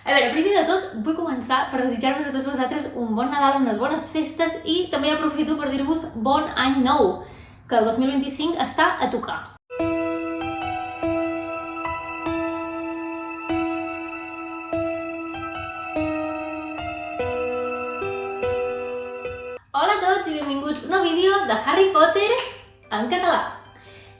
A veure, primer de tot vull començar per desitjar-vos a tots vosaltres un bon Nadal, unes bones festes i també aprofito per dir-vos bon any nou, que el 2025 està a tocar. Hola a tots i benvinguts a un nou vídeo de Harry Potter en català.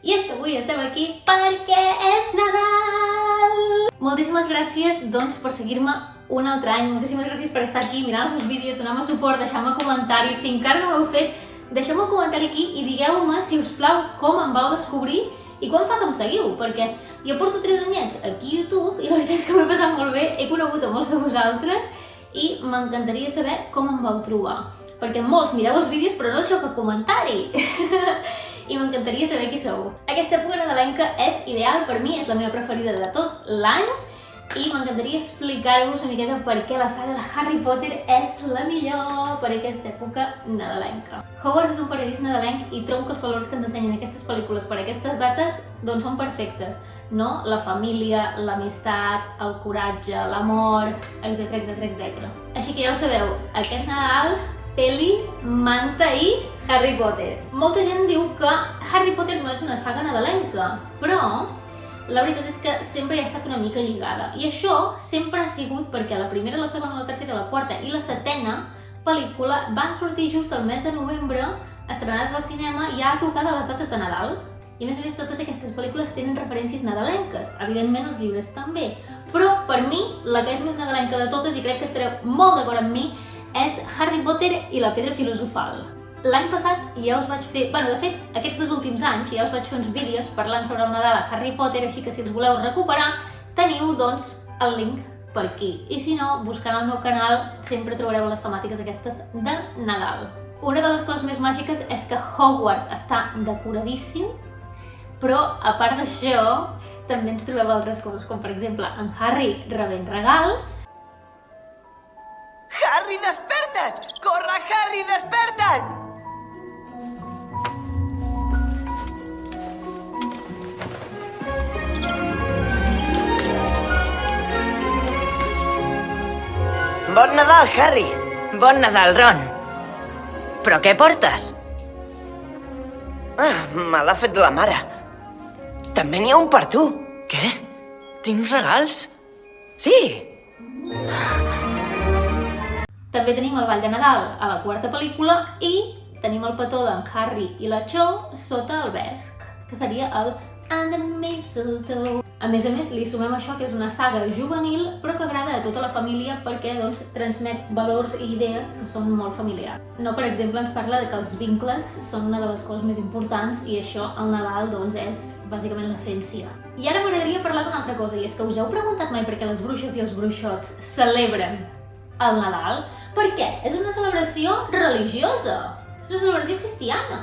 I és que avui estem aquí perquè és Nadal! Moltíssimes gràcies, doncs, per seguir-me un altre any. Moltíssimes gràcies per estar aquí, mirant els meus vídeos, donar-me suport, deixar-me comentaris. Si encara no ho heu fet, deixeu-me un comentari aquí i digueu-me, si us plau, com em vau descobrir i quan fa que em seguiu, perquè jo porto 3 anyets aquí a YouTube i la veritat és que m'he passat molt bé, he conegut a molts de vosaltres i m'encantaria saber com em vau trobar. Perquè molts mireu els vídeos però no deixeu cap comentari. I m'encantaria saber qui sou. Aquesta època nadalenca és ideal per mi, és la meva preferida de tot l'any i m'encantaria explicar-vos una miqueta per què la saga de Harry Potter és la millor per aquesta època nadalenca. Hogwarts és un paradís nadalenc i trobo que els valors que ens ensenyen aquestes pel·lícules per aquestes dates doncs són perfectes, no? La família, l'amistat, el coratge, l'amor, etc. Així que ja ho sabeu, aquest Nadal, peli, manta i Harry Potter. Molta gent diu que Harry Potter no és una saga nadalenca, però la veritat és que sempre hi ha estat una mica lligada. I això sempre ha sigut perquè la primera, la segona, la tercera, la quarta i la setena pel·lícula van sortir just al mes de novembre, estrenades al cinema, ja a tocar de les dates de Nadal. I a més, totes aquestes pel·lícules tenen referències nadalenques. Evidentment, els llibres també. Però, per mi, la que és més nadalenca de totes, i crec que estareu molt d'acord amb mi, és Harry Potter i la Pedra Filosofal. L'any passat ja us vaig fer... de fet, aquests 2 últims anys ja us vaig fer uns vídeos parlant sobre el Nadal a Harry Potter, així que si els voleu recuperar, teniu, doncs, el link per aquí. I si no, buscant al meu canal, sempre trobareu les temàtiques aquestes de Nadal. Una de les coses més màgiques és que Hogwarts està decoradíssim, però, a part d'això, també ens trobeu altres coses, com per exemple, en Harry rebent regals. Harry, desperta't! Corre, Harry, desperta't! Bon Nadal, Harry! Bon Nadal, Ron! Però què portes? Ah, me l'ha fet la mare. També n'hi ha un per tu. Què? Tinc regals? Sí! També tenim el Ball de Nadal a la quarta pel·lícula i tenim el petó d'en Harry i la Cho sota el vesc, que seria el And the Mistletoe. A més, li sumem això, que és una saga juvenil, però que agrada a tota la família perquè doncs, transmet valors i idees que són molt familiars. No, per exemple, ens parla de que els vincles són una de les coses més importants i això, al Nadal, doncs, és bàsicament l'essència. I ara m'agradaria parlar d'una altra cosa, i és que us heu preguntat mai per què les bruixes i els bruixots celebren el Nadal? Per què? És una celebració religiosa, és una celebració cristiana.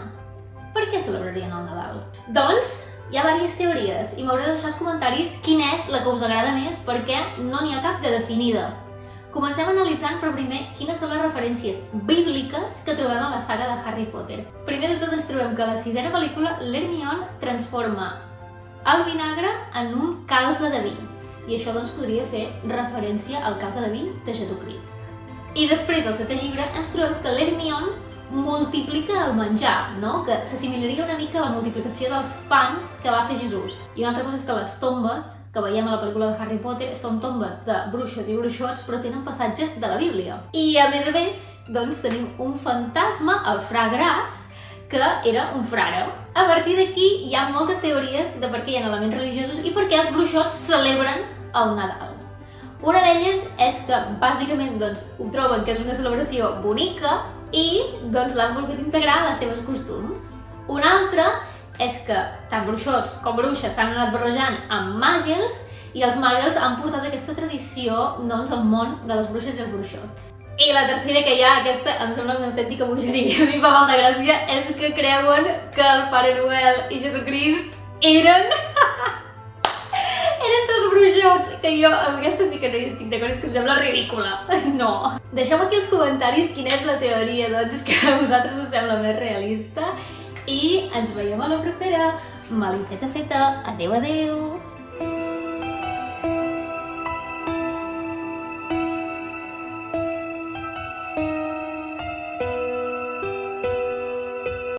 Per què celebrarien el Nadal? Doncs hi ha diverses teories i m'haureu de deixar als comentaris quina és la que us agrada més perquè no n'hi ha cap de definida. Comencem analitzant per primer quines són les referències bíbliques que trobem a la saga de Harry Potter. Primer de tot ens trobem que a la 6a pel·lícula l'Hermione transforma el vinagre en un calze de vi. I això doncs podria fer referència al calze de vi de Jesucrist. I després del 7è llibre ens trobem que l'Hermione multiplica el menjar, no? Que s'assimilaria una mica a la multiplicació dels pans que va fer Jesús. I una altra cosa és que les tombes que veiem a la pel·lícula de Harry Potter són tombes de bruixes i bruixots, però tenen passatges de la Bíblia. I a més, doncs tenim un fantasma, el Fra Gras, que era un frare. A partir d'aquí hi ha moltes teories de per què hi ha elements religiosos i per què els bruixots celebren el Nadal. Una d'elles és que bàsicament ho troben que és una celebració bonica i l'han volgut integrar en les seves costums. Una altra és que tant bruixots com bruixes s'han anat barrejant amb muggles i els muggles han portat aquesta tradició al món de les bruixes i els bruixots. I la tercera, que ja aquesta em sembla una autèntica bogeria, a mi fa molta gràcia, és que creuen que el Pare Noel i Jesucrist eren dos bruixots, que jo amb aquesta sí que no hi estic d'acord, és que em sembla ridícula. No. Deixeu aquí als comentaris quina és la teoria que a vosaltres us sembla més realista i ens veiem a la propera. Malifeta feta. Adeu, adeu.